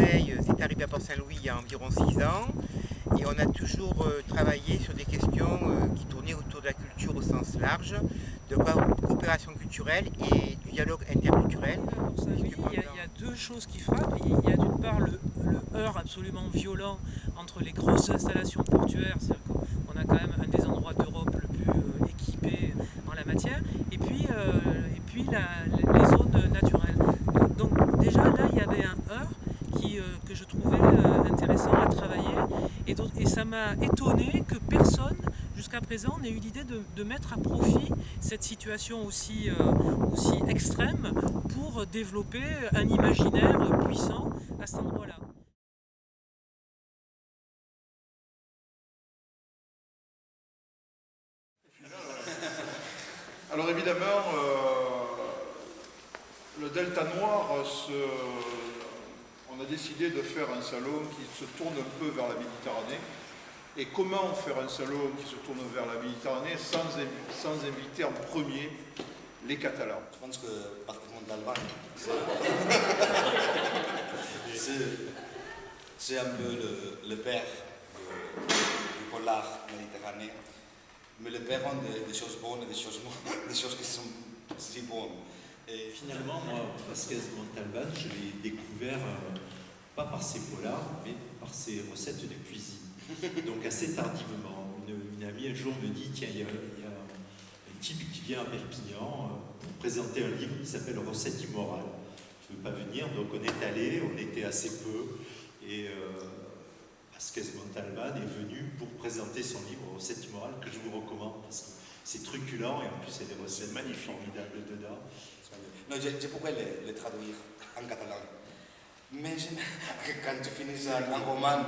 Marseille, c'est arrivé à Port-Saint-Louis il y a environ 6 ans. Et on a toujours travaillé sur des questions qui tournaient autour de la culture au sens large, de coopération culturelle et du dialogue interculturel. Il y a deux choses qui frappent. Il y a d'une part le heurt absolument violent entre les grosses installations portuaires, c'est-à-dire qu'on a quand même un des endroits d'Europe le plus équipé en la matière, et puis les zones naturelles. Donc déjà là, il y avait un heurt que je trouvais intéressant à travailler, et ça m'a étonné que personne jusqu'à présent n'ait eu l'idée de mettre à profit cette situation aussi extrême pour développer un imaginaire puissant à cet endroit-là. Alors évidemment, le Delta Noir, on a décidé de faire un salon qui se tourne un peu vers la Méditerranée. Et comment faire un salon qui se tourne vers la Méditerranée sans inviter en premier les Catalans? Je pense que partir d'Allemagne, c'est un peu le père du polar méditerranéen. Mais le père ont des choses bonnes et des choses qui sont si bonnes. Et finalement, moi, Vasquez Montalban, je l'ai découvert pas par ses polars, mais par ses recettes de cuisine. Donc assez tardivement. Une amie un jour me dit, tiens, il y a un type qui vient à Perpignan pour présenter un livre qui s'appelle Recettes immorales. Je ne veux pas venir, donc on est allé, on était assez peu, et Vasquez Montalban est venu pour présenter son livre Recettes immorales, que je vous recommande, parce que c'est truculent, et en plus il y a des recettes magnifiques, formidables dedans. Non, je pourrais les traduire en catalan. Mais quand tu finis un roman,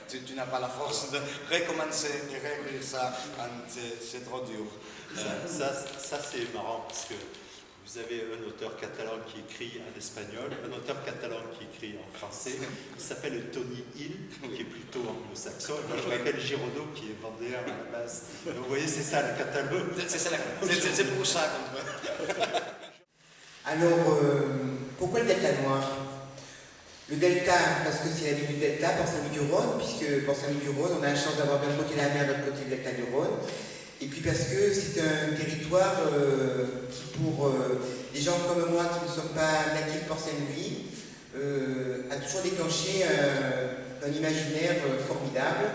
tu n'as pas la force de recommencer et réécrire ça, c'est trop dur. Ça c'est marrant, parce que vous avez un auteur catalan qui écrit en espagnol, un auteur catalan qui écrit en français, qui s'appelle Tony Hill, qui est plutôt anglo-saxon. Moi je m'appelle Giraudot, qui est vendéen à la base. Donc vous voyez, c'est ça le catalan. C'est pour ça. Alors, pourquoi le Delta Noir? Le Delta, parce que c'est la ville du Delta, Port-Saint-Louis-du-Rhône, puisque Port-Saint-Louis-du-Rhône, on a la chance d'avoir bien côté la mer de l'autre côté du Delta du Rhône. Et puis parce que c'est un territoire qui, pour des gens comme moi qui ne sont pas natifs de Port-Saint-Louis, a toujours déclenché un imaginaire formidable,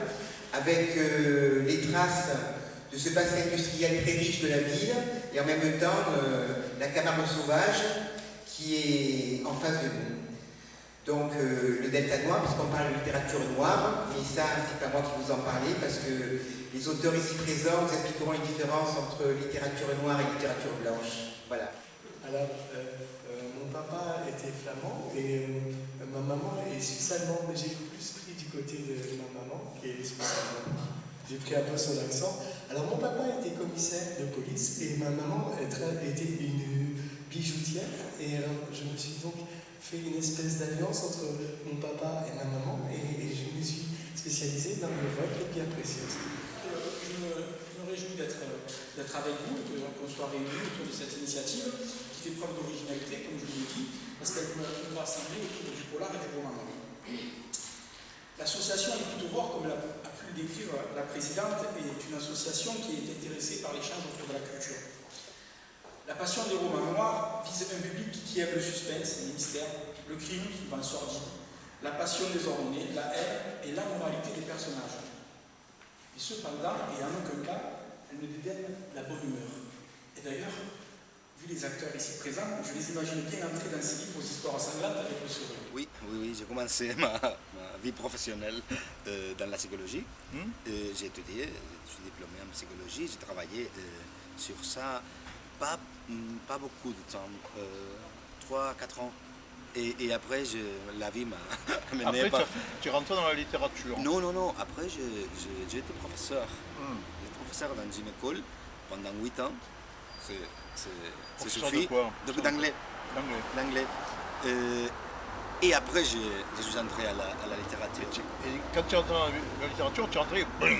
avec les traces de ce bassin industriel très riche de la ville, et en même temps la Camargue sauvage qui est en face de nous. Donc le Delta Noir, puisqu'on parle de littérature noire, et ça c'est pas moi qui vous en parlais, parce que les auteurs ici présents vous expliqueront les différences entre littérature noire et littérature blanche. Voilà. Alors, mon papa était flamand et ma maman est suisse-allemande, mais j'ai plus pris du côté de ma maman, qui est suisse-allemande. J'ai pris un peu son accent. Alors, mon papa était commissaire de police et ma maman était une bijoutière. Et alors, je me suis donc fait une espèce d'alliance entre mon papa et ma maman et je me suis spécialisé dans le vol de pierres précieuses. Je me réjouis d'être avec vous et qu'on soit réunis autour de cette initiative qui fait preuve d'originalité, comme je vous l'ai dit, parce qu'elle nous rassemble autour du polar et du roman. L'association Les Couteaux Forts, comme a pu le décrire la présidente, est une association qui est intéressée par l'échange autour de la culture. La passion des romans noirs vise un public qui aime le suspense, les mystères, le crime, souvent sordide, la passion désordonnée, la haine et l'ammoralité des personnages. Et cependant, et en aucun cas, elle ne dédaigne la bonne humeur. Et d'ailleurs, vu les acteurs ici présents, je les imagine bien entrer dans ces livres aux histoires sanglantes avec le sourire. Oui, j'ai commencé ma vie professionnelle dans la psychologie. J'ai étudié, je suis diplômé en psychologie, j'ai travaillé sur ça pas beaucoup de temps, 3-4 ans. Et après, la vie m'a mené. Après, tu es rentré dans la littérature? Non. Après, j'ai été professeur. J'étais professeur dans une école pendant 8 ans. C'est suffit. De quoi? Donc d'anglais. D'anglais. Et après, je suis entré à la littérature. Et quand tu es entré dans la littérature, tu es entré... Oui.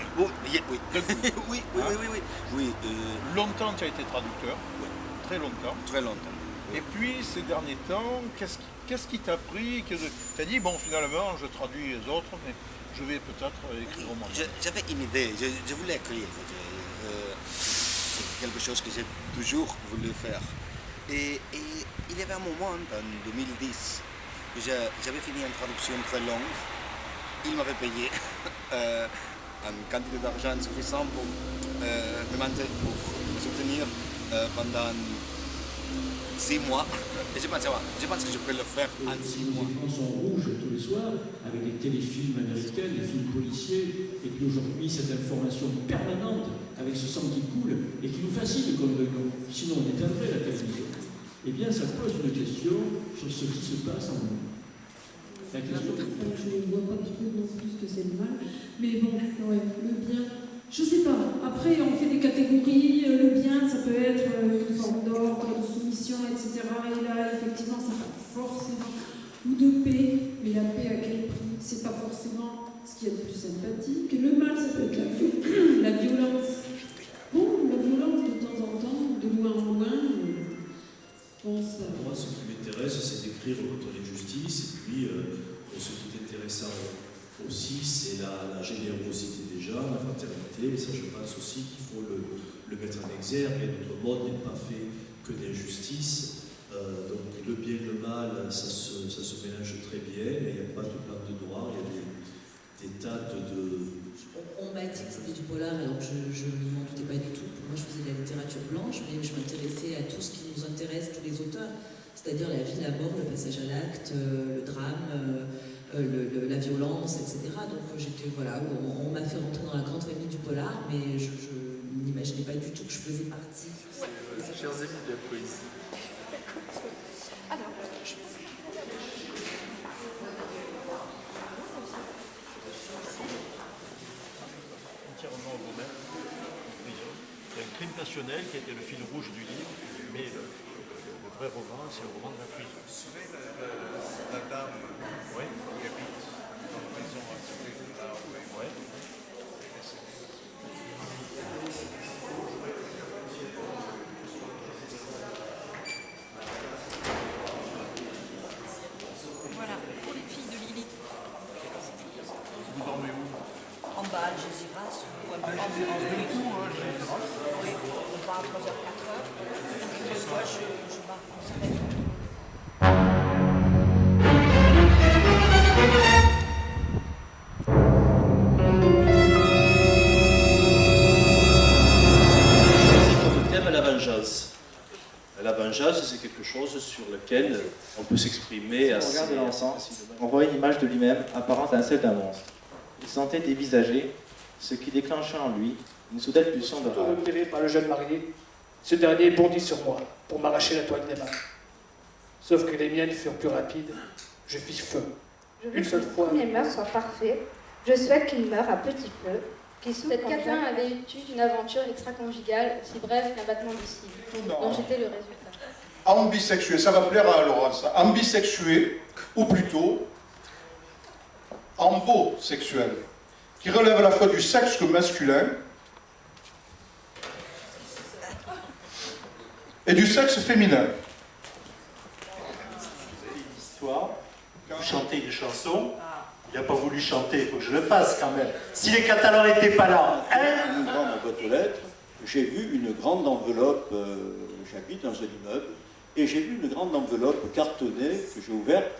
Longtemps, tu as été traducteur. Oui. Très longtemps. Très longtemps. Et puis, ces derniers temps, qu'est-ce qui t'a pris? Tu as dit, bon, finalement, je traduis les autres, mais je vais peut-être écrire au moment. J'avais une idée, je voulais écrire. C'est quelque chose que j'ai toujours voulu faire. Et il y avait un moment, en 2010, que j'avais fini une traduction très longue. Il m'avait payé une quantité d'argent suffisante pour me soutenir pendant 6 mois. Et je pense que je peux le faire en 6 mois. Les écrans sont rouges tous les soirs, avec les téléfilms américains, les films policiers, et puis aujourd'hui, cette information permanente, avec ce sang qui coule, et qui nous fascine, sinon on éteindrait la télévision. Eh bien, ça pose une question sur ce qui se passe en nous. La question... Je ne vois pas trop non plus ce que c'est le mal, mais bon, ouais, le bien... Je sais pas. Après, on fait des catégories. Le bien, ça peut être une forme d'ordre, de soumission, etc. Et là, effectivement, ça n'a pas forcément... Ou de paix. Mais la paix, à quel prix? C'est pas forcément ce qui est le plus sympathique. Le mal, ça peut être la violence. Bon, la violence, de temps en temps, de loin en loin, bon, ça... Moi, ce qui m'intéresse, c'est d'écrire votre justice. Et puis, ce qui est intéressant aussi, c'est la générosité des gens, la fraternité, et ça je pense aussi qu'il faut le mettre en exergue. Et notre monde n'est pas fait que d'injustice, donc le bien et le mal, ça se mélange très bien, mais il n'y a pas de blanc de noir, il y a des tas de... On m'a dit que c'était du polar, alors je ne m'en doutais pas du tout. Pour moi, je faisais de la littérature blanche, mais je m'intéressais à tout ce qui nous intéresse, tous les auteurs, c'est-à-dire la vie, la mort, le passage à l'acte, le drame, la violence, etc. Donc voilà, on m'a fait rentrer dans la grande famille du polar, mais je n'imaginais pas du tout que je faisais partie. Chers amis de la poésie. Alors, entièrement vous-même, en prison. Il y a un crime passionnel qui a été le fil rouge du livre, mais le vrai roman, c'est le roman de la prison. Vous vous souvenez la dame Oui. qui habite en prison à côté de là où elle est? Oui. voilà, pour les filles de Lilith. Vous dormez où? En bas, à Algésiras, ou Ah, oui, on part à 3h, 4h. Des fois, je marque en semaine. La vengeance, c'est quelque chose sur lequel on peut s'exprimer assez... On regarde l'encens, on voit une image de lui-même apparente à celle d'un monstre. Il sentait dévisager, ce qui déclencha en lui une soudaine pulsion de rage. Repéré par le jeune marié, ce dernier bondit sur moi pour m'arracher la toile des mains. Sauf que les miennes furent plus rapides. Je fis feu. Je veux que le premier meurtre soit parfait. Je souhaite qu'il meure à petit feu. Cette catin avait eu une aventure extra-conjugale aussi brève qu'un battement de cils, dont j'étais le résultat. Ambisexué, ça va plaire à Laurence. Ambisexué, ou plutôt ambosexuel, qui relève à la fois du sexe masculin et du sexe féminin. L'histoire, vous chantez une chanson, il n'a pas voulu chanter, il faut que je le fasse quand même. Si les Catalans n'étaient pas là, En ouvrant ma boîte aux lettres, j'ai vu une grande enveloppe, j'habite dans un immeuble, et j'ai vu une grande enveloppe cartonnée que j'ai ouverte,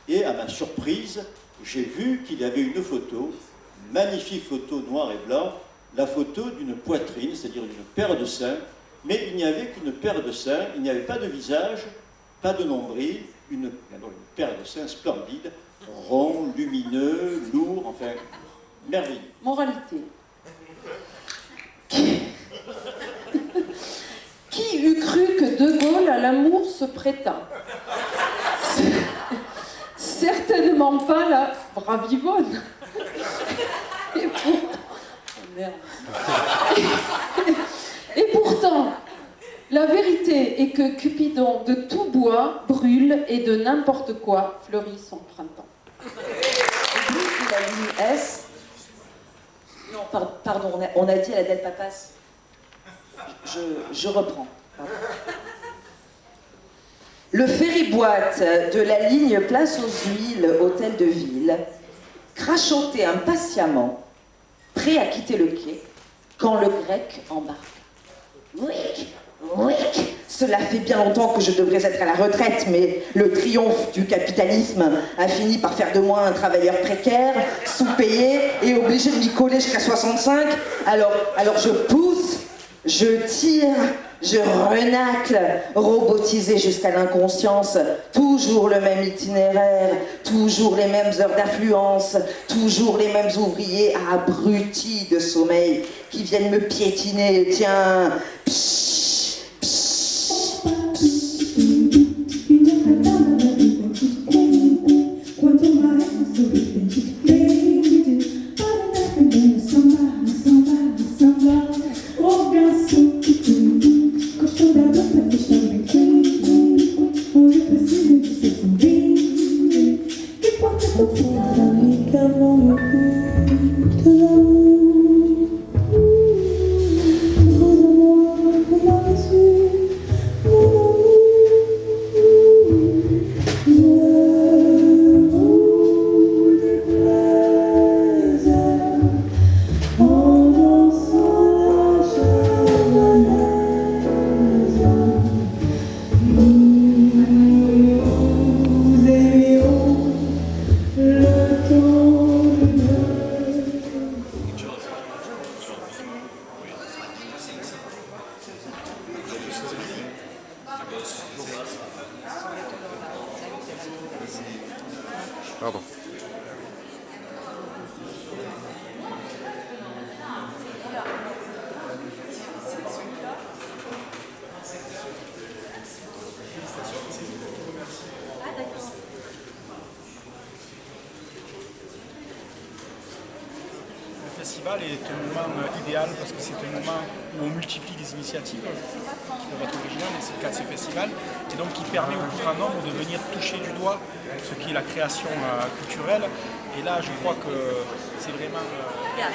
et à ma surprise, j'ai vu qu'il y avait une photo, une magnifique photo noir et blanc, la photo d'une poitrine, c'est-à-dire d'une paire de seins, mais il n'y avait qu'une paire de seins, il n'y avait pas de visage, pas de nombril, une paire de seins splendide, rond, lumineux, lourd, enfin, merveilleux. Moralité. Qui eût cru que De Gaulle à l'amour se prêta? Certainement pas la brave Yvonne. Et pourtant... Oh merde. Et pourtant, la vérité est que Cupidon de tout bois brûle et de n'importe quoi fleurit son printemps. Et puis, il a dit S. Non, pardon, on a dit à la dette papasse. Je reprends. Pardon. Le ferry-boîte de la ligne Place aux Huiles, Hôtel de Ville, crachotait impatiemment, prêt à quitter le quai, quand le grec embarque. Ouic, ouic, cela fait bien longtemps que je devrais être à la retraite, mais le triomphe du capitalisme a fini par faire de moi un travailleur précaire, sous-payé et obligé de m'y coller jusqu'à 65. Alors je pousse, je tire, je renacle, robotisé jusqu'à l'inconscience, toujours le même itinéraire, toujours les mêmes heures d'affluence, toujours les mêmes ouvriers abrutis de sommeil qui viennent me piétiner, tiens, psh, psh, Pardon. Le festival est un moment idéal parce que c'est un moment où on multiplie les initiatives qui peuvent être originales, et c'est le cas de ces festivals, et donc qui permet au plus grand nombre de venir toucher du doigt ce qui est la création culturelle. Et là, je crois que c'est vraiment... Il y a